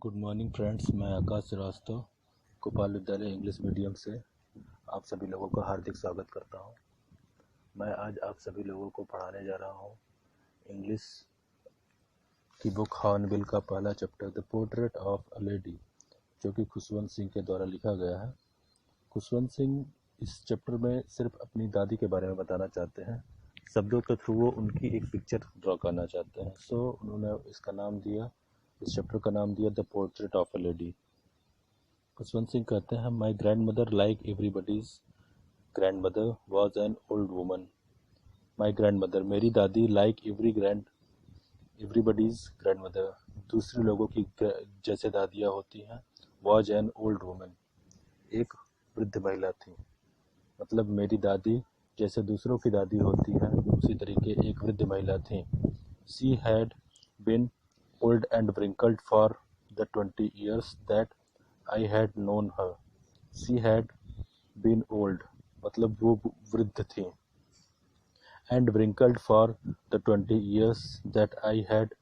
Good morning friends, मैं आकाश श्रीवास्तव गोपाल विद्यालय English medium से आप सभी लोगों का हार्दिक स्वागत करता हूं। मैं आज आप सभी लोगों को पढ़ाने जा रहा हूं इंग्लिश की बुक हॉर्नबिल का पहला chapter the portrait of a lady, जो कि खुशवंत सिंह के द्वारा लिखा गया है। खुशवंत सिंह इस चैप्टर में सिर्फ अपनी दादी के बारे में बताना चाहते हैं। शब्दों के थ्रू वो उनकी एक पिक्चर ड्रॉ करना चाहते हैं। उन्होंने इस चैप्टर का नाम दिया the portrait of a lady. Khushwant Singh कहते हैं, my grand mother like everybody's grand mother was an old woman. My grand mother, मेरी दादी, लाइक एवरीबडीज ग्रैंड मदर, दूसरे लोगों की जैसे दादियाँ होती हैं। वॉज एन ओल्ड वुमन, एक वृद्ध महिला थी। मतलब मेरी दादी जैसे दूसरों की दादी होती हैं, उसी तरीके एक वृद्ध महिला थी। She had been old and wrinkled for the 20 years that I had known her. She had been old, मतलब वो वृद्ध थी, and wrinkled for the 20 years that I had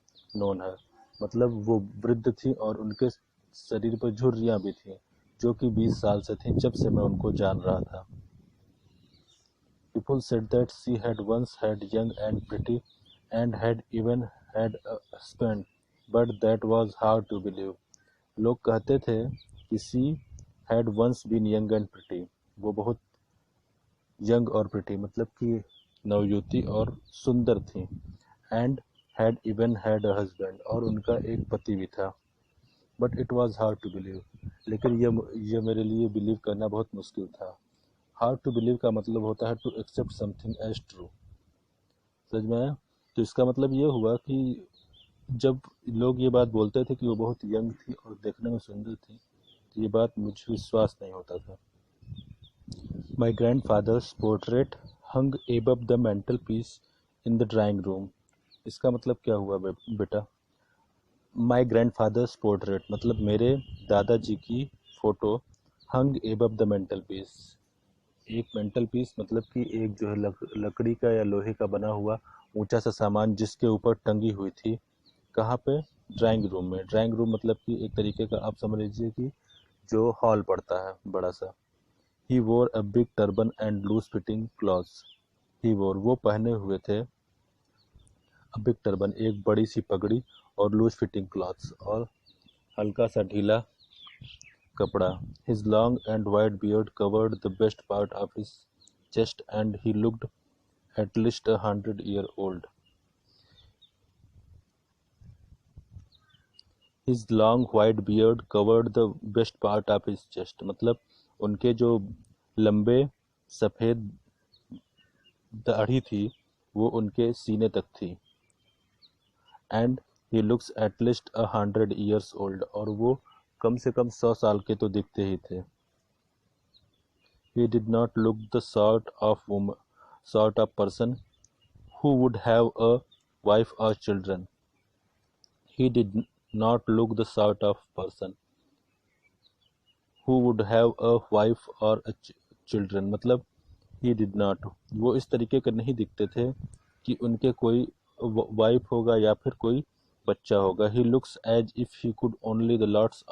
known her, मतलब वो वृद्ध थी और उनके शरीर पर झुर्रियाँ भी थीं, जो कि 20 साल से थीं, जब से मैं उनको जान रहा था। People said that she had once had young and pretty and had even had a husband, but that was hard to believe. लोग कहते थे कि she had once been young and pretty, वो बहुत यंग और प्रिटी मतलब कि नवयुवती और सुंदर थी, and had even had a husband, और उनका एक पति भी था। But it was hard to believe, लेकिन यह मेरे लिए बिलीव करना बहुत मुश्किल था। हार्ड टू बिलीव का मतलब होता है to accept something as true. समझ में आया? तो इसका मतलब ये हुआ कि जब लोग ये बात बोलते थे कि वो बहुत यंग थी और देखने में सुंदर थी, तो ये बात मुझे विश्वास नहीं होता था। My grandfather's portrait hung above the mantelpiece in the drawing room. इसका मतलब क्या हुआ बेटा? माई ग्रैंड फादर्स पोर्ट्रेट मतलब मेरे दादाजी की photo hung above the mental peace. एक मेंटल पीस मतलब कि एक जो है लकड़ी का या लोहे का बना हुआ ऊंचा सा सामान जिसके ऊपर टंगी हुई थी। कहाँ पे? ड्राइंग रूम में। ड्राइंग रूम मतलब कि एक तरीके का आप समझ लीजिए कि जो हॉल पड़ता है बड़ा सा। He wore a big turban and loose fitting clothes. He wore, वो पहने हुए थे, अ बिग टर्बन, एक बड़ी सी पगड़ी, और लूज फिटिंग क्लॉथ्स, और हल्का सा ढीला कपड़ा। His long and white beard covered the best part of his chest and he looked at least 100 years old. His long white beard covered the best part of his chest, मतलब उनके जो लंबे सफ़ेद दाढ़ी थी वो उनके सीने तक थी। And he looks at least 100 years old, और वो कम से कम 100 साल के तो दिखते ही थे। He did not look the sort of person who would have a wife or children. He did not look the sort of person who would have a wife or a children, मतलब he did not, वो इस तरीके के नहीं दिखते थे कि उनके कोई वाइफ होगा या फिर कोई बच्चा होगा। He looks as if he could only the lots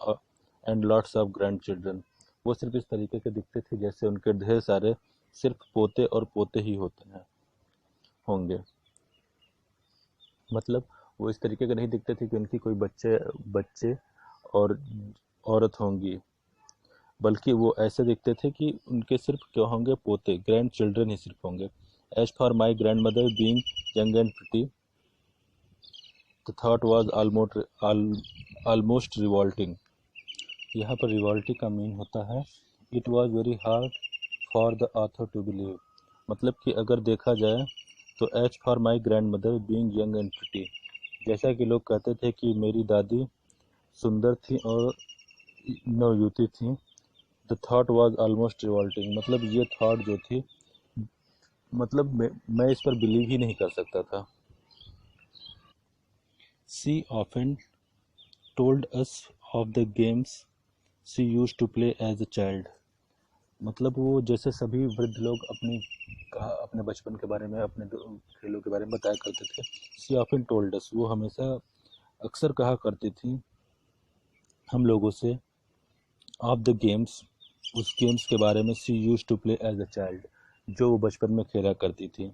and lots of grandchildren, वो सिर्फ इस तरीके के दिखते थे जैसे उनके ढेर सारे सिर्फ पोते और पोते ही होंगे। मतलब वो इस तरीके के नहीं दिखते थे कि उनकी कोई बच्चे और औरत होंगी, बल्कि वो ऐसे दिखते थे कि उनके सिर्फ क्या होंगे? पोते, ग्रैंड चिल्ड्रन ही सिर्फ होंगे। As for my grandmother being young and pretty, the thought was almost revolting. यहाँ पर रिवॉल्टिंग का मीन होता है it was very hard for the author to believe, मतलब कि अगर देखा जाए तो as for my grandmother being young and pretty, जैसा कि लोग कहते थे कि मेरी दादी सुंदर थी और नवयुवती थी। The thought was almost revolting, मतलब ये थॉट जो थी, मतलब मैं इस पर बिलीव ही नहीं कर सकता था। She often told us of the games she used to play as a child, मतलब वो जैसे सभी वृद्ध लोग अपने बचपन के बारे में, अपने खेलों के बारे में बताया करते थे। शी ऑफन टोल्ड अस, वो हमेशा अक्सर कहा करती थी हम लोगों से ऑफ द गेम्स, उस गेम्स के बारे में she use to play as a child, जो वो बचपन में खेला करती थी।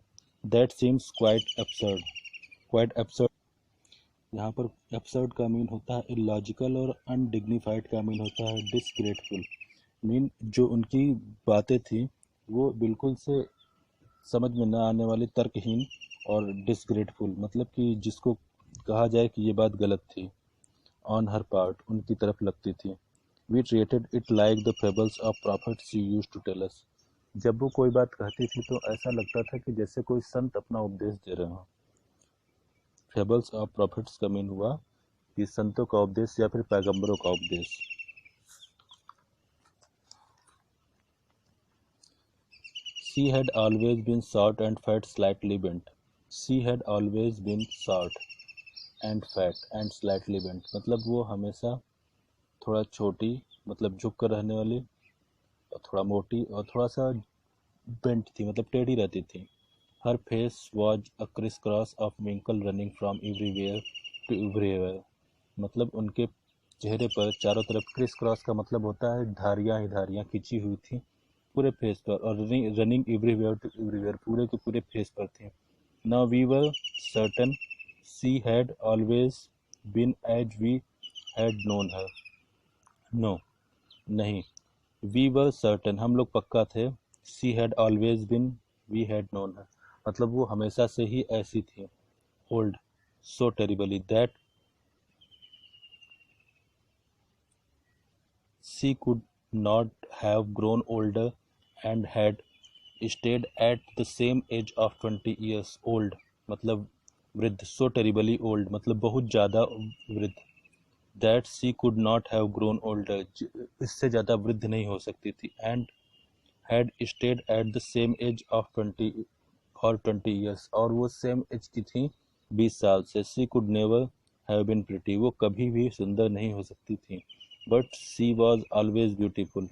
That seems quite absurd. यहाँ पर एब्सर्ड का मीन होता है इलॉजिकल और अनडिग्निफाइड का मीन होता है डिसग्रेटफुल। मीन जो उनकी बातें थी वो बिल्कुल से समझ में न आने वाली, तर्कहीन और डिसग्रेटफुल, मतलब कि जिसको कहा जाए कि ये बात गलत थी, ऑन हर पार्ट उनकी तरफ लगती थी। We treated it like the fables of prophets she use to tell us. जब वो कोई बात कहती थी तो ऐसा लगता था कि जैसे कोई संत अपना उपदेश दे रहे हो। फेबल्स ऑफ प्रॉफिट्स का मीन हुआ कि संतों का उपदेश या फिर पैगंबरों का उपदेश। She had always been short and fat, slightly bent. She had always been short and fat and slightly bent, मतलब वो हमेशा थोड़ा छोटी, मतलब झुक कर रहने वाली, और थोड़ा मोटी और थोड़ा सा बेंट थी, मतलब टेढ़ी रहती थी। Her face was a criss cross of wrinkle running from everywhere to everywhere, मतलब उनके चेहरे पर चारों तरफ क्रिस क्रॉस का मतलब होता है धारियां ही धारियां खिंची हुई थी पूरे फेस पर, और रनिंग एवरीवेयर टू एवरीवेयर पूरे के पूरे फेस पर थी। Now we were certain she had always been as we had known her. No, नहीं। वी वर सर्टन, हम लोग पक्का थे। She had always been, we had known her, मतलब वो हमेशा से ही ऐसी थी। Old, so terribly that she could not have grown older and had stayed at the same age of 20 years old, मतलब वृद्ध। सो टेरिबली ओल्ड मतलब बहुत ज़्यादा वृद्ध। That she could not have grown older, इससे ज़्यादा वृद्ध नहीं हो सकती थी। And had stayed at the same age of 20 years, और वो सेम एज की थी 20 साल से। She could never have been pretty, वो कभी भी सुंदर नहीं हो सकती थी। But she was always beautiful,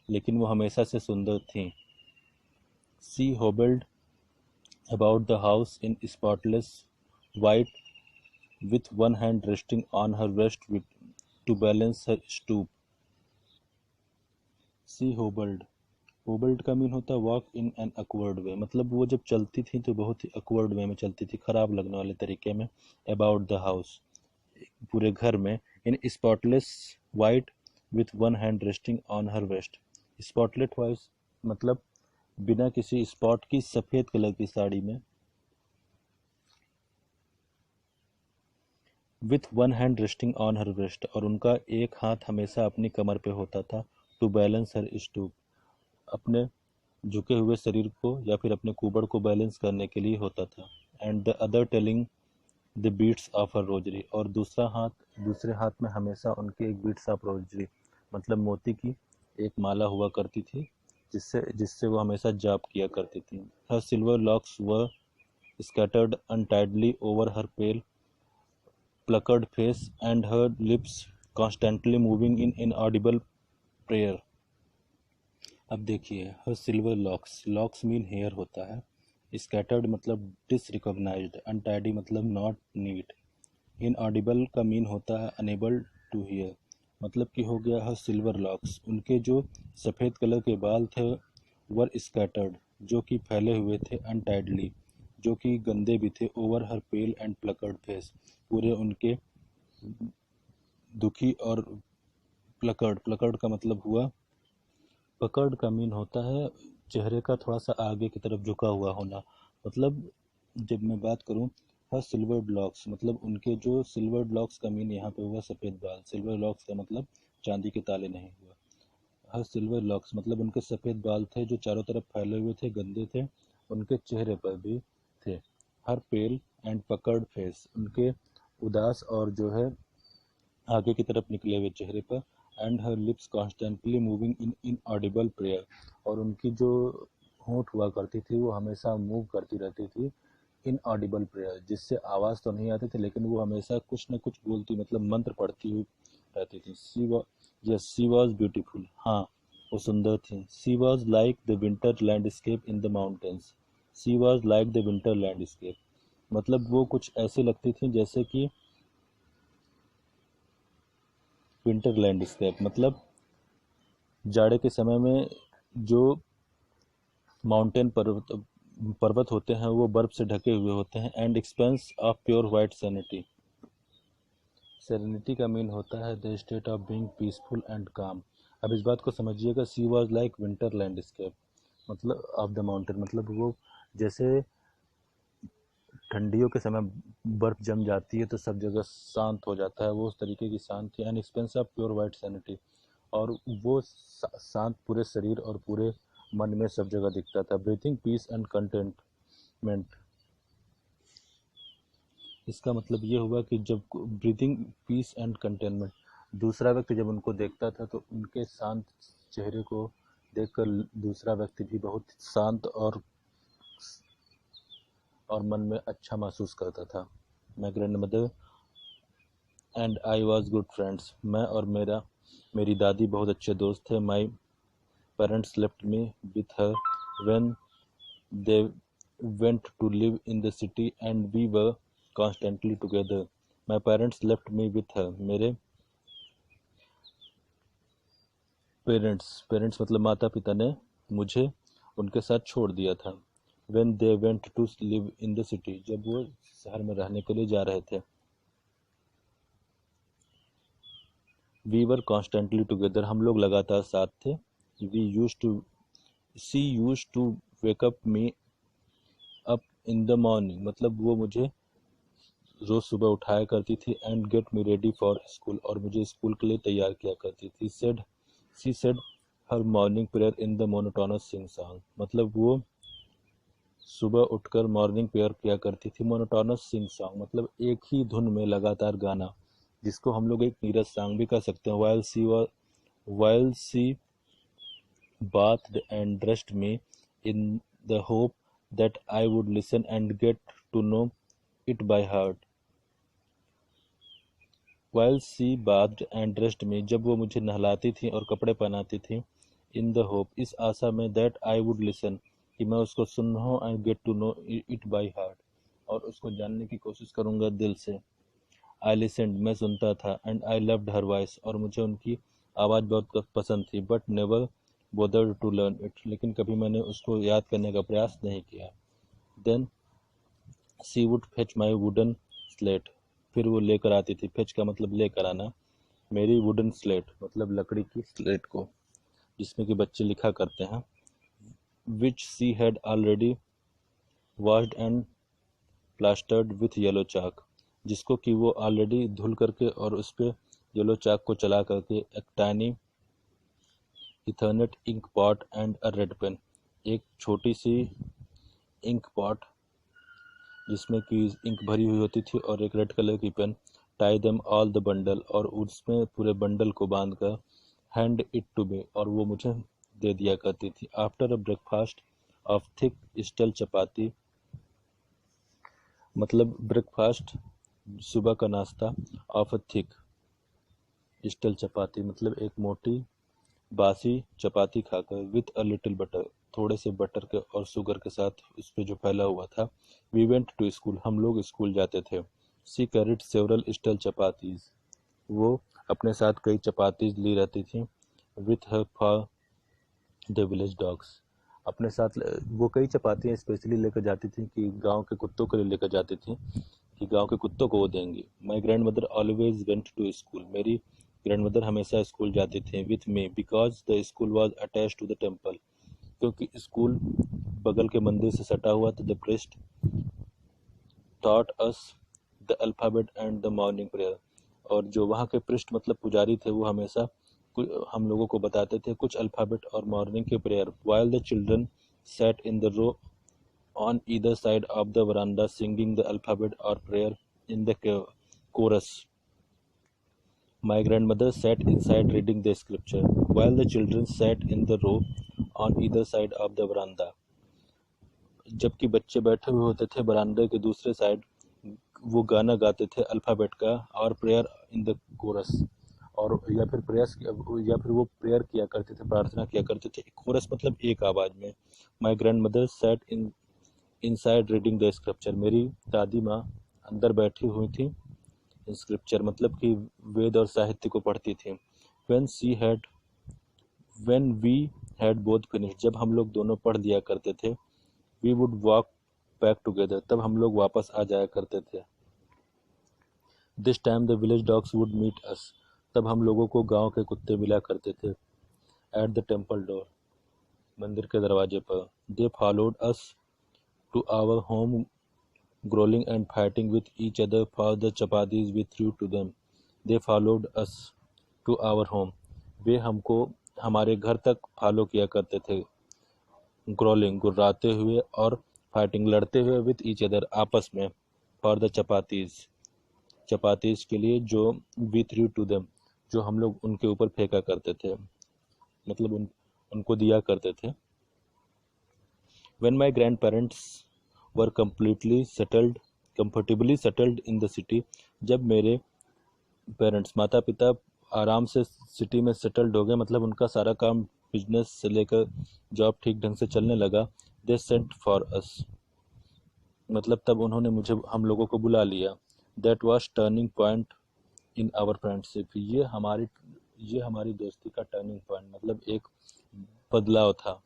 लेकिन वो हमेशा से सुंदर थी। She hobbled about the house in spotless white, with one hand resting on her breast to balance her stoop. She hobbled. होबल्ड का मीन होता है वॉक इन एन अकवर्ड वे, मतलब वो जब चलती थी तो बहुत ही अकवर्ड वे में चलती थी, खराब लगने वाले तरीके में। अबाउट द हाउस, पूरे घर में। In spotless white with one hand resting on her waist. Spotless white मतलब बिना किसी स्पॉट की, सफ़ेद कलर की साड़ी में। With one hand resting on her breast, और उनका एक हाथ हमेशा अपनी कमर पे होता था। टू बैलेंस हर स्टूप, अपने झुके हुए शरीर को या फिर अपने कुबड़ को बैलेंस करने के लिए होता था। And the other telling the beads of her rosary, और दूसरे हाथ में हमेशा उनके एक बीट्स ऑफ रोजरी, मतलब मोती की एक माला हुआ करती थी, जिससे जिससे वो हमेशा जाप किया करती थी। Her silver locks were scattered untidily over her pale plucked face, and her lips constantly moving in inaudible prayer. अब देखिए, her silver locks, locks mean hair होता है। स्कैटर्ड मतलब डिसरिकॉग्नाइज्ड, अनटाइडी मतलब नॉट नीट, इनऑडिबल का mean होता है unable to here, मतलब कि हो गया हर सिल्वर लॉक्स, उनके जो सफ़ेद कलर के बाल थे वर स्कैटर्ड, जो कि फैले हुए थे, अनटाइडली जो कि गंदे भी थे, over her pale and plucked face पूरे उनके दुखी और प्लकर्ड का मतलब हुआ, पकड़ का मीन होता है चेहरे का थोड़ा सा आगे की तरफ झुका हुआ होना। मतलब जब मैं बात करूं हर सिल्वर्ड लॉक्स, मतलब उनके जो सिल्वर्ड लॉक्स का मीन यहाँ पे हुआ सफ़ेद बाल। सिल्वर लॉक्स का मतलब चांदी के ताले नहीं हुआ। हर सिल्वर लॉक्स मतलब उनके सफ़ेद बाल थे जो चारों तरफ फैले हुए थे, गंदे थे, उनके चेहरे पर भी थे। हर पेल एंड पकड़ फेस, उनके उदास और जो है आगे की तरफ निकले हुए चेहरे पर। And her lips constantly moving in inaudible prayer, और उनकी जो होंठ हुआ करती थी वो हमेशा मूव करती रहती थी इनऑडिबल प्रेयर, जिससे आवाज़ तो नहीं आती थी लेकिन वो हमेशा कुछ न कुछ बोलती, मतलब मंत्र पढ़ती हुई रहती थी। शी वॉज ब्यूटीफुल, हाँ वो सुंदर थी। She was like the winter landscape in the mountains. She was like the winter landscape, मतलब वो कुछ ऐसी लगती थी जैसे कि विंटर लैंडस्केप मतलब जाड़े के समय में जो माउंटेन पर्वत होते हैं वो बर्फ से ढके हुए होते हैं। And expense of pure white serenity, serenity का मीन होता है the state of being peaceful and काम। अब इस बात को समझिएगा, सी वॉज लाइक विंटर लैंडस्केप मतलब ऑफ द माउंटेन, मतलब वो जैसे ठंडियों के समय बर्फ जम जाती है तो सब जगह शांत हो जाता है, वो उस तरीके की शांत थी। And expense of pure white serenity, और वो शांत पूरे शरीर और पूरे मन में सब जगह दिखता था। ब्रीथिंग पीस एंड कंटेंटमेंट, इसका मतलब ये हुआ कि जब ब्रीथिंग पीस एंड कंटेनमेंट, दूसरा व्यक्ति जब उनको देखता था तो उनके शांत चेहरे को देखकर दूसरा व्यक्ति भी बहुत शांत और मन में अच्छा महसूस करता था। My grand mother and I was good friends, मैं और मेरी दादी बहुत अच्छे दोस्त थे। My parents left me with her when they went to live in the city and we were constantly together. My parents left me with her. मेरे parents मतलब माता पिता ने मुझे उनके साथ छोड़ दिया था। When they went to live in the city, जब वो शहर में रहने के लिए जा रहे थे। We were constantly together, हम लोग लगातार साथ थे। She used to wake up me up in the morning, मतलब वो मुझे रोज सुबह उठाया करती थी। And get me ready for school, और मुझे स्कूल के लिए तैयार किया करती थी। She said her morning prayer in the monotonous sing song, मतलब वो सुबह उठकर मॉर्निंग प्रेयर किया करती थी। मोनोटोनस सिंग सॉन्ग मतलब एक ही धुन में लगातार गाना, जिसको हम लोग एक नीरस सॉन्ग भी कह सकते हैं। while she bathed and dressed me in the hope that I would listen and get to know it by heart. While she bathed and dressed me, जब वो मुझे नहलाती थी और कपड़े पहनाती थी। In the hope, इस आशा में, that I would listen, कि मैं उसको सुनूं, and get to know it by heart, और उसको जानने की कोशिश करूंगा दिल से। I listened, मैं सुनता था। And I loved her voice, और मुझे उनकी आवाज़ बहुत पसंद थी। But never bothered to learn it, लेकिन कभी मैंने उसको याद करने का प्रयास नहीं किया। Then she would fetch my wooden slate, फिर वो लेकर आती थी। फेच का मतलब लेकर आना। मेरी वुडन स्लेट मतलब लकड़ी की स्लेट को, जिसमें कि बच्चे लिखा करते हैं। Which she had already washed and plastered with yellow chalk, जिसको कि वो ऑलरेडी धुल करके और उस पर येलो चाक को चला करके एक tiny ethernet ink pot and a red pen, एक छोटी सी इंक पॉट जिसमें कि इंक भरी हुई होती थी और एक रेड कलर की pen. Tie them all the bundle, और उसमें पूरे बंडल को बांध कर हैंड इट टू मी, और वो मुझे दे दिया करती थी। After a breakfast of thick stale chapati, मतलब ब्रेकफास्ट सुबह का नाश्ता, of a thick stale chapati मतलब एक मोटी बासी चपाती खाकर, विथ अ लिटिल बटर, थोड़े से बटर के और शुगर के साथ उस पर जो फैला हुआ था। वी वेंट टू स्कूल, हम लोग स्कूल जाते थे। सी कैरिड सेवरल स्टल चपातीज, वो अपने साथ कई चपातीज ली रहती थी। With her for the village dogs, अपने साथ वो कई चपातियाँ स्पेशली लेकर जाती थी कि गांव के कुत्तों के लिए लेकर जाती थी, कि गांव के कुत्तों को वो देंगी। My grandmother always went to school, मेरी ग्रैंड मदर हमेशा स्कूल जाती थी। With me, because the school was attach to the temple, क्योंकि स्कूल बगल के मंदिर से सटा हुआ था। The priest taught us the alphabet and the morning prayer, और जो वहाँ के पृष्ठ मतलब पुजारी थे वो हमेशा हम लोगों को बताते थे कुछ अल्फ़ाबेट और मॉर्निंग के prayer. while the children sat in the row on either side of the veranda singing the alphabet or prayer in the chorus, my grandmother sat inside reading the scripture. While the children sat in the row on either side of the veranda, जबकि बच्चे बैठे हुए होते थे बरामदे के दूसरे side, वो गाना गाते थे अल्फ़ाबेट का, और प्रेयर इन द कोरस, और या फिर वो प्रेयर किया करते थे, प्रार्थना किया करते थे। कोरस मतलब एक आवाज़ में। My grand mother said inside reading the scripture, मेरी दादी माँ अंदर बैठी हुई थी स्क्रिप्चर मतलब कि वेद और साहित्य को पढ़ती थी। When we had both finished, जब हम लोग दोनों पढ़ लिया करते थे, we would walk back together, तब हम लोग वापस आ जाया करते थे। This time the village dogs would meet us, तब हम लोगों को गांव के कुत्ते मिला करते थे। At the temple door, मंदिर के दरवाजे पर। They followed us to our home, growling and fighting with each other for the chapatis we threw to them. They followed us to our home, वे हमको हमारे घर तक फॉलो किया करते थे। ग्रोलिंग गुर्राते हुए और फाइटिंग लड़ते हुए विथ ईच अदर आपस में। फॉर द चपातीज के लिए जो वी थ्रू टू देम जो हम लोग उनके ऊपर फेंका करते थे मतलब उनको दिया करते थे। When my grandparents were comfortably settled in the city, जब मेरे पेरेंट्स माता पिता आराम से सिटी में सेटल्ड हो गए मतलब उनका सारा काम बिजनेस से लेकर जॉब ठीक ढंग से चलने लगा। दे सेंट फॉर अस मतलब तब उन्होंने हम लोगों को बुला लिया। That was turning point in our friendship, ये हमारी दोस्ती का टर्निंग पॉइंट मतलब एक बदलाव था।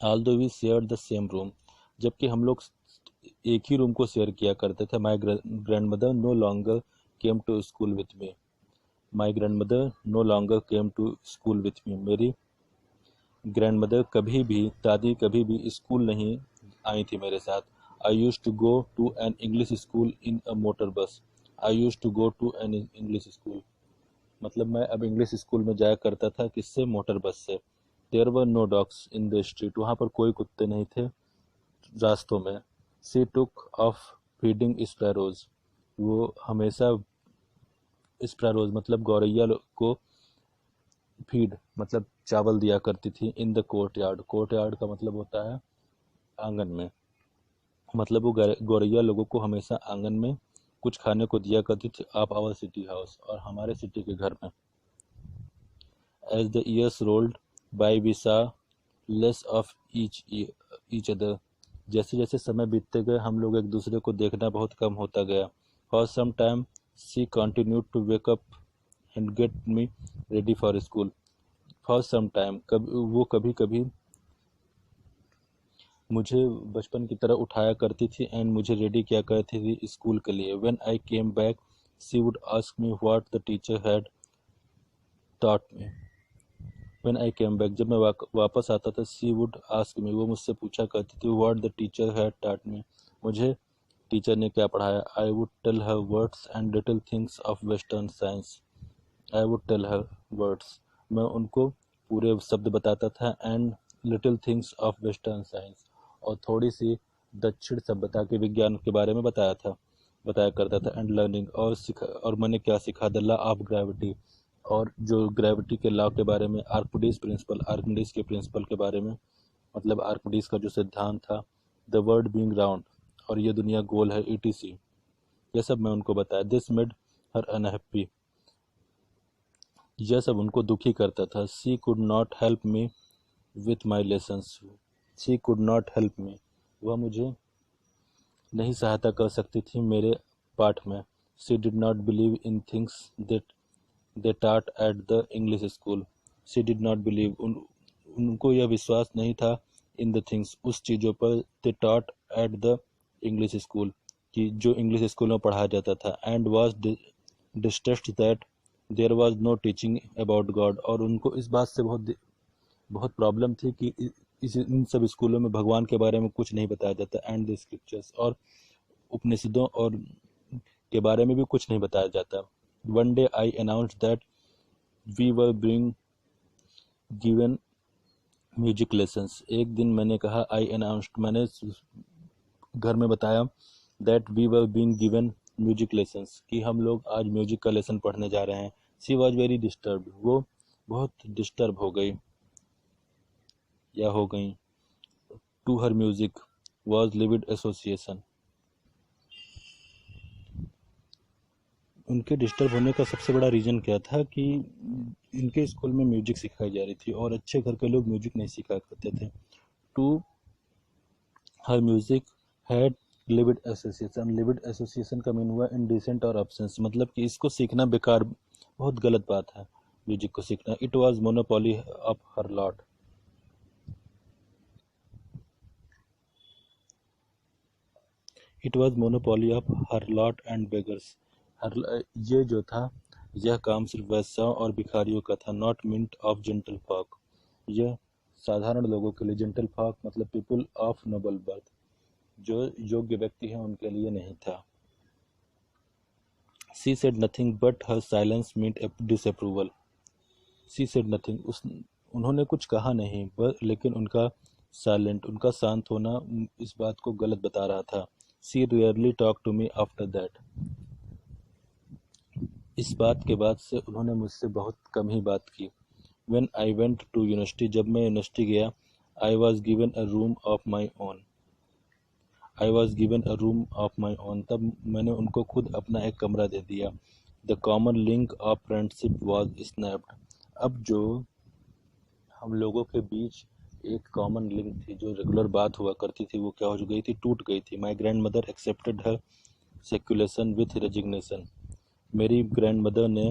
Although we shared the same room, जबकि हम लोग एक ही रूम को शेयर किया करते थे। My grandmother no longer came to school with me, my grandmother no longer came to school with me, मेरी ग्रैंडमदर दादी कभी भी स्कूल नहीं आई थी मेरे साथ। I used to go to an English school in a motor bus, I used to go to an English school मतलब मैं अब इंग्लिश स्कूल में जाया करता था किससे, मोटर बस से। There were no dogs in the street, वहाँ पर कोई कुत्ते नहीं थे रास्तों में। She took of feeding sparrows, वो हमेशा स्पैरोज मतलब गौरैया को फीड मतलब चावल दिया करती थी। इन द कोर्टयार्ड का मतलब होता है आंगन में, मतलब वो गौरैया लोगों को हमेशा आंगन में कुछ खाने को दिया करती थी। ऑफ आवर सिटी हाउस, और हमारे सिटी के घर में। As the years rolled by we saw less of each other, जैसे जैसे समय बीतते गए हम लोग एक दूसरे को देखना बहुत कम होता गया। For some time she continued to wake up and get me ready for school. For some time वो कभी कभी मुझे बचपन की तरह उठाया करती थी एंड मुझे रेडी किया करती थी स्कूल के लिए। When I came back she would ask me what the teacher had taught me. When I came back, जब मैं वापस आता था, शी वुड आस्क मी, वो मुझसे पूछा करती थी, what the teacher had taught me, मुझे टीचर ने क्या पढ़ाया। I would tell her words and little things of western science, I would tell her words, मैं उनको पूरे शब्द बताता था, and little things of western science, और थोड़ी सी दक्षिण सभ्यता के विज्ञान के बारे में बताया करता था। एंड लर्निंग, और मैंने क्या सीखा, द लॉ ऑफ ग्रेविटी, और जो ग्रेविटी के लॉ के बारे में, आर्किमिडीज के प्रिंसिपल के बारे में, मतलब आर्किमिडीज का जो सिद्धांत था, द वर्ल्ड बीइंग राउंड, और ये दुनिया गोल है, ETC, ये सब मैं उनको बताया। दिस मेड हर अनहैप्पी, यह सब उनको दुखी करता था। She could not help me with my lessons, she could not help me, वह मुझे नहीं सहायता कर सकती थी मेरे पाठ में। She did not believe in things that they taught at the English school, she did not believe, उनको यह विश्वास नहीं था इन द थिंग्स, उस चीज़ों पर, they taught at the English school, कि जो इंग्लिश स्कूल में पढ़ाया जाता था। And was distressed that there was no teaching about God, और उनको इस बात से बहुत प्रॉब्लम थी कि इन सब स्कूलों में भगवान के बारे में कुछ नहीं बताया जाता। एंड द स्क्रिप्चर्स, और उपनिषदों और के बारे में भी कुछ नहीं बताया जाता। One day I announced that we were being given music lessons, एक दिन मैंने कहा, मैंने घर में बताया, that we were being given music lessons, कि हम लोग आज म्यूजिक का लेसन पढ़ने जा रहे हैं। शी वॉज वेरी डिस्टर्ब, वो बहुत डिस्टर्ब हो गई या हो गई। To her music was livid association, उनके डिस्टर्ब होने का सबसे बड़ा रीज़न क्या था कि इनके स्कूल में म्यूजिक सिखाई जा रही थी और अच्छे घर के लोग म्यूजिक नहीं सिखा करते थे। To her music had livid association का मीन हुआ इनडिसेंट और अब्सेंस, मतलब कि इसको सीखना बेकार, बहुत गलत बात है म्यूजिक को सीखना। It was monopoly of her lot. It was monopoly of her lot and beggars. ये जो था, यह काम सिर्फ वैश्याओं और भिखारियों का था। Not meant of gentle folk, यह साधारण लोगों के लिए, जेंटल फॉक मतलब पीपल ऑफ नोबल बर्थ, जो योग्य व्यक्ति हैं उनके लिए नहीं था। She said nothing but her silence meant disapproval. She said nothing, उन्होंने कुछ कहा नहीं, लेकिन उनका शांत होना इस बात को गलत बता रहा था। She rarely talk to me after that. इस बात के बाद से उन्होंने मुझसे बहुत कम ही बात की। When I went to university, जब मैं यूनिवर्सिटी गया, I was given a room of my own. तब मैंने उनको खुद अपना एक कमरा दे दिया। The common link of friendship was snapped. अब जो हम लोगों के बीच एक कॉमन लिंक थी, जो रेगुलर बात हुआ करती थी, वो क्या हो गई थी, टूट गई थी। My grandmother accepted her seculation with resignation. मेरी ग्रैंडमदर ने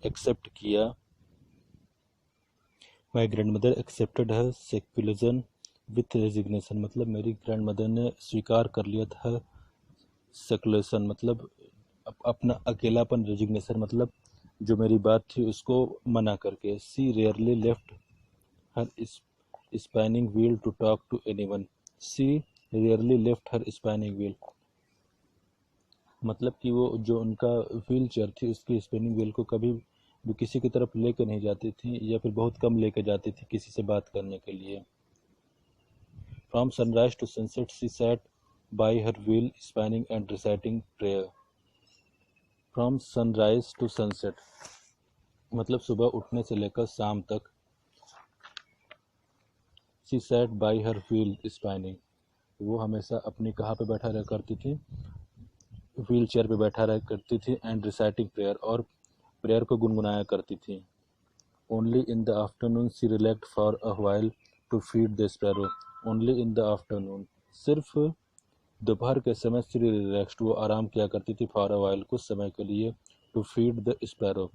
एक्सेप्ट किया, my grandmother accepted her secularism with resignation, मतलब मेरी ग्रैंडमदर ने स्वीकार कर लिया था सेक्युलरिज्म, मतलब अपना अकेलापन, रेजिग्नेशन मतलब जो मेरी बात थी उसको मना करके। She rarely left her spinning wheel to talk to anyone. She rarely left her spinning wheel, मतलब कि वो जो उनका व्हील चेयर थी उसकी स्पिनिंग व्हील को कभी भी किसी की तरफ लेकर नहीं जाती थी, या फिर बहुत कम लेकर जाती थी किसी से बात करने के लिए। From sunrise to sunset she sat by her wheel spinning and reciting prayer. From sunrise to sunset मतलब सुबह उठने से लेकर शाम तक। She sat by her wheel spinning, वो हमेशा अपनी कहाँ पे बैठा रह करती थी, व्हील चेयर पे बैठा रह करती थी। एंड रिसाइटिंग प्रेयर, और प्रेयर को गुनगुनाया करती थी। Only in the afternoon she relaxed for a while to feed the sparrow. Only in the afternoon, सिर्फ दोपहर के समय सी रिलैक्स्ड, वो आराम किया करती थी, फॉर अ व्हाइल कुछ समय के लिए, to feed the sparrow,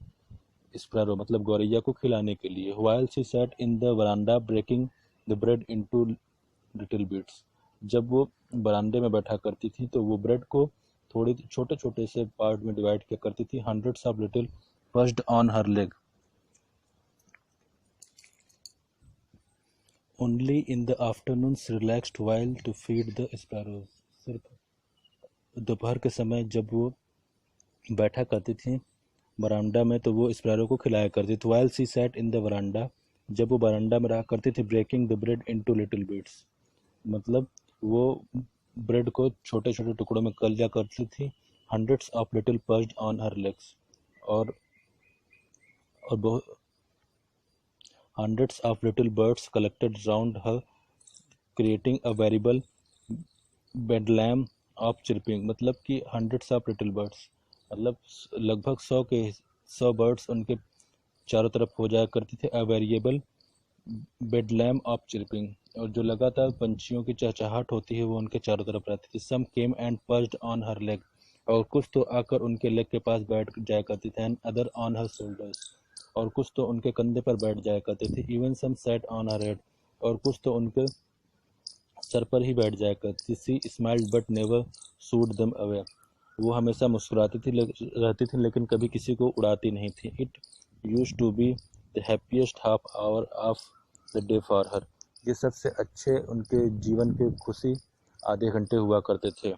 sparrow मतलब गौरैया को खिलाने के लिए। While she sat in the veranda breaking the bread into little bits, जब वो बरामदे में बैठा करती थी तो वो ब्रेड को थोड़े छोटे छोटे से पार्ट में डिवाइड किया करती थी। Hundreds of little perched on her leg. Only in the afternoon relaxed while to feed the sparrows, सिर्फ दोपहर के समय जब वो बैठा करती थी बरामदा में तो वो स्पैरो को खिलाया करती थी। While she sat in the veranda, जब वो बरामदा में रहा करती थी, breaking the bread into little bits, मतलब वो ब्रेड को छोटे छोटे टुकड़ों में कर लिया करती थी। Hundreds of little perched on her legs, और बहुत hundreds of little birds collected round her creating a variable bedlam of chirping, मतलब कि हंड्रेड्स ऑफ लिटिल बर्ड्स मतलब लगभग 100 बर्ड्स उनके चारों तरफ हो जाया करती थी। अ वेरिएबल बेडलैम ऑफ चिरपिंग, और जो लगातार पंछियों की चहचहाट होती है वो उनके चारों तरफ रहती थी। Some came and perched on her leg, और कुछ तो आकर उनके लेग के पास बैठ जाया करती थी। And other on her shoulders, और कुछ तो उनके कंधे पर बैठ जाया करते थे। Even some sat on her head, और कुछ तो उनके सर पर ही बैठ जाया करती। She smiled but never shooed them away, वो हमेशा मुस्कुराती थी रहती थी लेकिन कभी किसी को उड़ाती नहीं थी। It used to be the happiest half hour of the day for her, ये सबसे अच्छे उनके जीवन के खुशी आधे घंटे हुआ करते थे।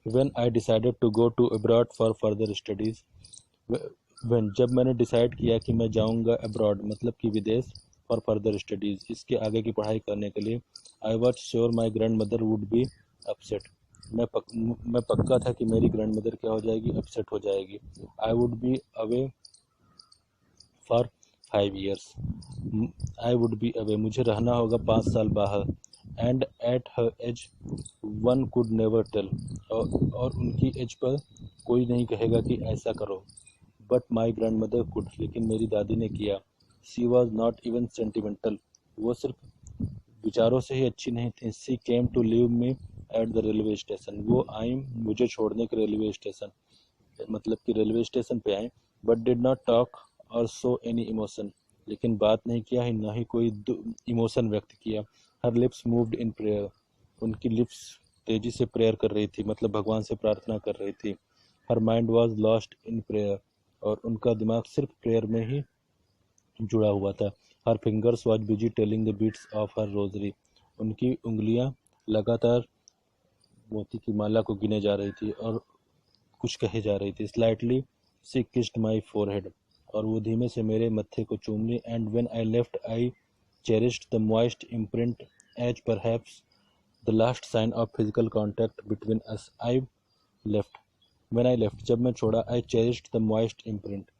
When I decided to go to abroad for further studies, when जब मैंने डिसाइड किया कि मैं जाऊंगा अब्रॉड मतलब कि विदेश, फॉर फर्दर स्टडीज इसके आगे की पढ़ाई करने के लिए, I was sure my grand mother would be upset, मैं पक्का था कि मेरी ग्रैंड मदर क्या हो जाएगी, अपसेट हो जाएगी। I would be away for 5 years, I would be away मुझे रहना होगा 5 साल बाहर। And at her age one could never tell, और उनकी एज पर कोई नहीं कहेगा कि ऐसा करो। But my grandmother could, लेकिन मेरी दादी ने किया। She was not even sentimental, वो सिर्फ विचारों से ही अच्छी नहीं थी। She came to leave me at the railway station. वो आई मुझे छोड़ने के रेलवे स्टेशन, मतलब कि रेलवे स्टेशन पे आए। बट डिड नॉट टॉक और शो एनी इमोशन, लेकिन बात नहीं किया, ना ही कोई इमोशन व्यक्त किया। हर लिप्स मूव्ड इन प्रेयर, उनकी लिप्स तेजी से प्रेयर कर रही थी, मतलब भगवान से प्रार्थना कर रही थी। Her mind was lost in prayer, और उनका दिमाग सिर्फ प्रेयर में ही जुड़ा हुआ था। Her fingers was busy telling the beads of her rosary, उनकी उंगलियां लगातार मोती की माला को गिने जा रही थी और कुछ कहे जा रही थी। Slightly she kissed my forehead, और वो धीमे से मेरे मत्थे को चूम ली। And when I left I cherished the moist imprint as perhaps the last sign of physical contact between us. I left, when I left, जब मैं छोड़ा, I cherished the moist imprint,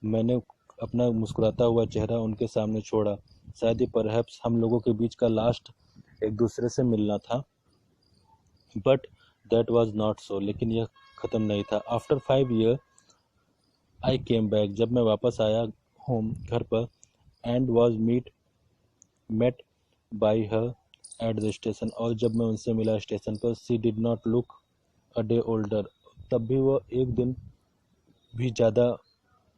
मैंने अपना मुस्कुराता हुआ चेहरा उनके सामने छोड़ा। शायद ये परहैप्स हम लोगों के बीच का लास्ट एक दूसरे से मिलना था, but that was not so, लेकिन यह ख़त्म नहीं था। After 5 year I came back, जब मैं वापस आया होम, घर पर, and was met by her at the station, और जब मैं उनसे मिला स्टेशन पर, she did not look a day older, तब भी वो एक दिन भी ज़्यादा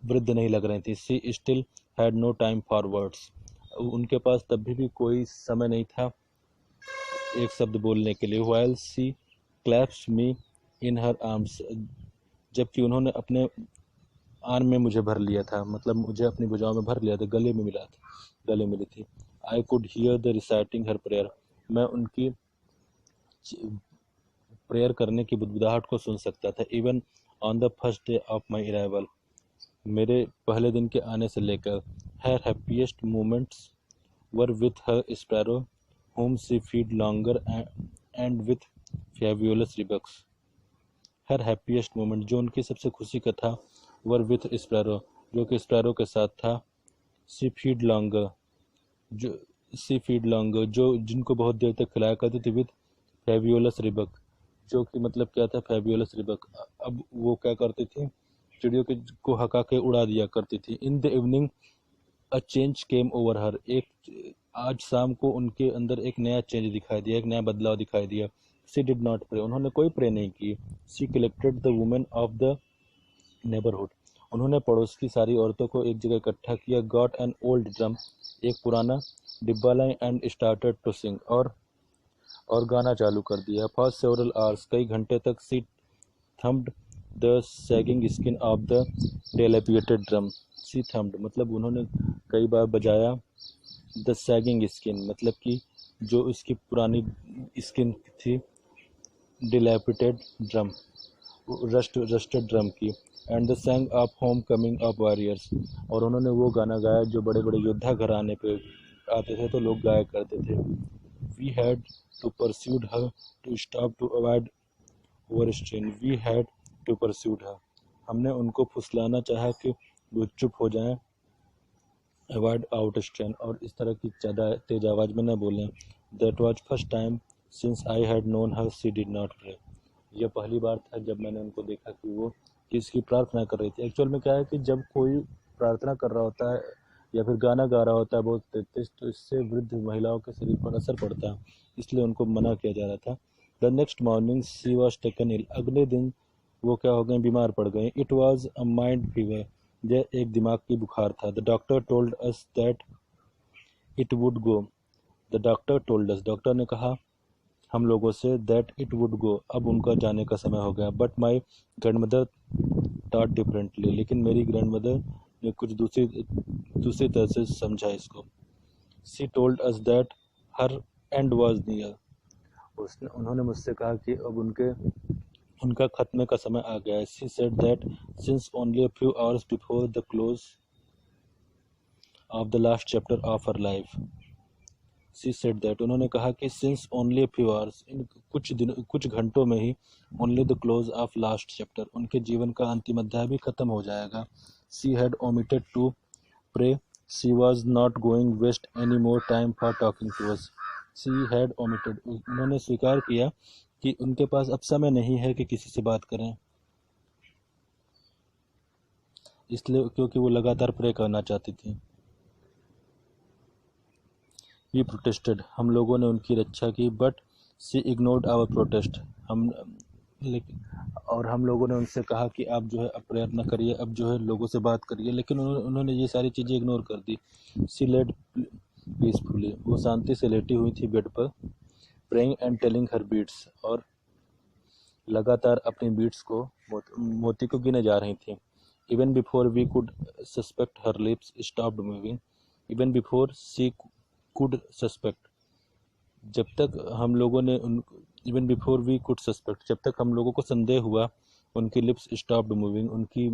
वृद्ध नहीं लग रही थी। She still had no time for words, उनके पास तब भी कोई समय नहीं था एक शब्द बोलने के लिए। व्हाइल सी क्लैप्स मी इन हर आर्म्स, जबकि उन्होंने अपने आर्म में मुझे भर लिया था, मतलब मुझे अपनी भुजाओं में भर लिया था, गले मिली थी। I could hear the reciting her prayer, मैं उनकी प्रेयर करने की बुदबुदाहट को सुन सकता था। Even on the first day of my arrival, मेरे पहले दिन के आने से लेकर। Her happiest moments were with her sparrow whom she feed longer and with fabulous rebecks। Her happiest moment, जो उनकी सबसे खुशी का था, वर विथ स्पैरो, जो कि स्पैरो के साथ था। सी फीड लॉन्गर, जो जो जिनको बहुत देर तक खिलाया करती थी। विथ फेब्यूलस रिबक, जो कि मतलब क्या था फेब्यूलस रिबक, अब वो क्या करती थी, चिड़ियों के को हका के उड़ा दिया करती थी। इन the evening a change came over हर, एक आज शाम को उनके अंदर एक नया चेंज दिखाई दिया, एक नया बदलाव दिखाई दिया। सी डिड नॉट प्रे, उन्होंने कोई प्रे नहीं की। She collected the women of the neighbourhood, उन्होंने पड़ोस की सारी औरतों को एक जगह इकट्ठा किया। गॉट एन ओल्ड ड्रम, एक पुराना डिब्बा लाई, एंड स्टार्टेड टू सिंग, और गाना चालू कर दिया। फॉर सेवरल आवर्स, कई घंटे तक she thumped the sagging skin of the dilapidated drum. She thumped मतलब उन्होंने कई बार बजाया। द सैगिंग स्किन मतलब कि जो उसकी पुरानी स्किन थी, डिलेपिटेड ड्रम, रस्टेड ड्रम की। And the सैंग of home coming of warriors, और उन्होंने वो गाना गाया जो बड़े बड़े योद्धा घर आने पे आते थे तो लोग गाया करते थे। We had to persuade her to stop to avoid overstrain, we had to persuade her, हमने उनको फुसलाना चाहा कि वो चुप हो जाएं, अवॉइड आउट स्ट्रेन, और इस तरह की ज़्यादा तेज आवाज़ में न बोलें। That was first time since I had known her she did not pray, यह पहली बार था जब मैंने उनको देखा कि वो किसकी प्रार्थना कर रही थी। एक्चुअल में क्या है कि जब कोई प्रार्थना कर रहा होता है या फिर गाना गा रहा होता है बहुत तेज, तो इससे वृद्ध महिलाओं के शरीर पर असर पड़ता है, इसलिए उनको मना किया जा रहा था। The next morning she was taken ill, अगले दिन वो क्या हो गए, बीमार पड़ गए। It was a mind fever, यह एक दिमाग की बुखार था। The doctor told us that it would go, the doctor told us, doctor ने कहा हम लोगों से, दैट इट वुड गो, अब उनका जाने का समय हो गया। But my grandmother thought differently, लेकिन मेरी ग्रैंडमदर ने कुछ दूसरी तरह से समझा इसको। सी told us that her and was near, उन्होंने मुझसे कहा कि अब उनका खत्मे का समय आ गया है। She said that since only a few hours before the close of the last chapter of her life, she said that, उन्होंने कहा कि सिंस ओनली फ्यू आवर्स, इन कुछ घंटों में ही, only the close of last chapter, उनके जीवन का अंतिम अध्याय भी खत्म हो जाएगा। She had omitted to pray, she was not going waste any more time for talking to us. C had omitted, उन्होंने स्वीकार किया कि उनके पास अब समय नहीं है कि किसी से बात करें, इसलिए क्योंकि वो लगातार प्रे करना चाहती थी। वी प्रोटेस्टेड, हम लोगों ने उनकी रक्षा की। But she ignored our protest, हम लोगों ने उनसे कहा कि आप जो है अब प्रेयर न करिए, अब जो है लोगों से बात करिए, लेकिन उन्होंने ये सारी चीज़ें इग्नोर कर दी। शी लेड पीसफुली, वो शांति से लेटी हुई थी बेड पर, praying and telling her beads, और लगातार अपनी बीट्स को मोती को गिने जा रही थी। Even before we could suspect her lips stopped moving, even before she could suspect, जब तक हम लोगों ने even before we could suspect, जब तक हम लोगों को संदेह हुआ, उनकी लिप्स स्टॉप्ड मूविंग, उनकी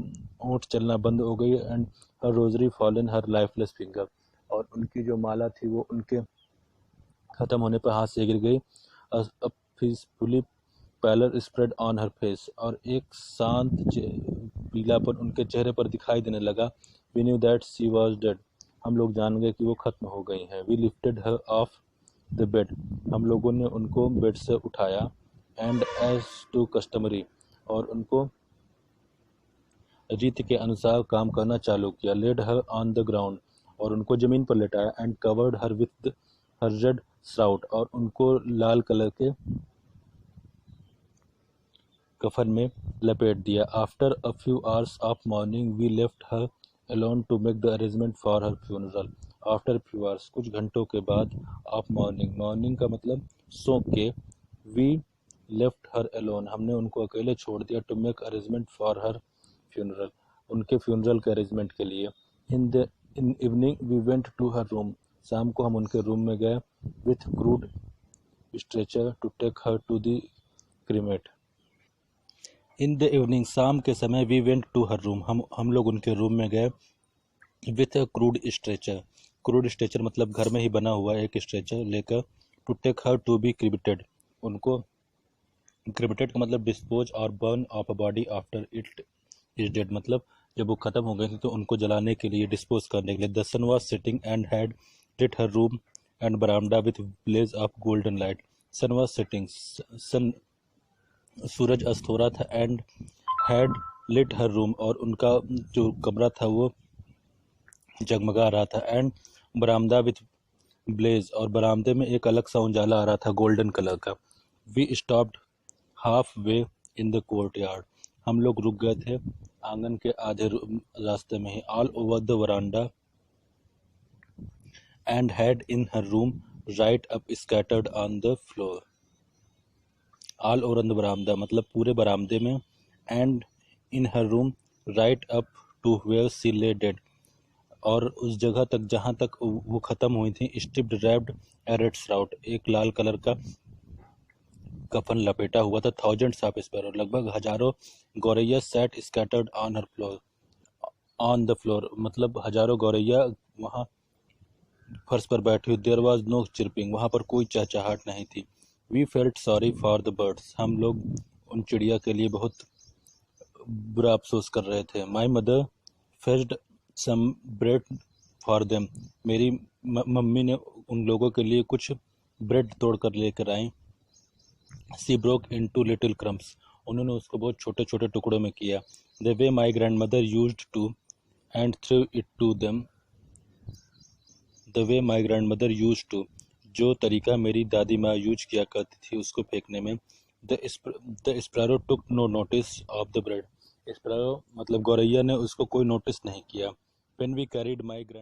ओंठ चलना बंद हो गई, and her rosary fallen her lifeless finger, और उनकी जो माला थी वो उनके खत्म होने पर हाथ से गिर गई। A peacefully pallor spread on her face, और एक शांत पीलापन उनके चेहरे पर दिखाई देने लगा। We knew that she was dead, हम लोग जान गए कि वो खत्म हो गई हैं। We lifted her off the bed, हम लोगों ने उनको बेड से उठाया। एंड एज टू कस्टमरी, और उनको रीति के अनुसार काम करना चालू किया। Laid her on the ground, और उनको जमीन पर लेटाया। And covered her with her red shroud, और उनको लाल कलर के कफन में लपेट दिया। After a few hours of morning we left her alone to make the arrangement for her funeral. After few hours, कुछ घंटों के बाद, ऑफ मॉर्निंग, मॉर्निंग का मतलब सो के, वी लेफ्ट हर अलोन, हमने उनको अकेले छोड़ दिया। To make arrangement for her funeral, उनके फ्यूनरल के अरेंजमेंट के लिए। In evening we went to her room, शाम को हम उनके रूम में गए। With crude stretcher to take her to the cremate. In the evening, शाम के समय, we went to her room, हम लोग उनके रूम में गए। With a crude stretcher, crude stretcher मतलब घर में ही बना हुआ एक स्ट्रेचर लेकर। To take her to be cremated, उनको, क्रिमेटेड का मतलब डिस्पोज और burn of a body after it is dead, मतलब जब वो खत्म हो गए थे तो उनको जलाने के लिए, डिस्पोज करने के लिए। The sun was setting and had lit her room and veranda with blaze of golden light. Sun was setting, sun सूरज अस्त हो रहा था। And had lit her room, और उनका जो कमरा था वो जगमगा रहा था। एंड बरामदा विथ ब्लेज, और बरामदे में एक अलग सा उजाला आ रहा था गोल्डन कलर का। We stopped halfway in the courtyard, हम लोग रुक गए थे आंगन के आधे रास्ते में ही। All over the veranda and had in her room right up scattered on the floor. All over the बरामदा मतलब पूरे बरामदे में, and in her room right up to where she lay dead, और उस जगह तक जहाँ तक वो ख़त्म हुई थी। स्ट्रिप्ड रैप्ड ए रेड श्राउट, एक लाल कलर का कफन लपेटा हुआ था। थाउजेंड्स ऑफ स्पैरो, लगभग हजारों गौरैया sat scattered on her floor, on the floor मतलब हजारों गौरैया वहाँ फर्श पर बैठी हुई। देयर वॉज नो चिरपिंग, वहाँ पर कोई चहचहाट नहीं थी। We felt sorry for the birds, हम लोग उन चिड़िया के लिए बहुत बुरा अफसोस कर रहे थे। My mother fetched some bread for them, मेरी मम्मी ने उन लोगों के लिए कुछ ब्रेड तोड़ कर लेकर आई। She broke into little crumbs, उन्होंने उसको बहुत छोटे छोटे टुकड़ों में किया। The way my grandmother used to and threw it to them, the way my grandmother use to, जो तरीका मेरी दादी माँ यूज किया करती थी उसको फेंकने में। The sparrow took no notice of the bread, sparrow मतलब गौरैया ने उसको कोई नोटिस नहीं किया। When we carried my grand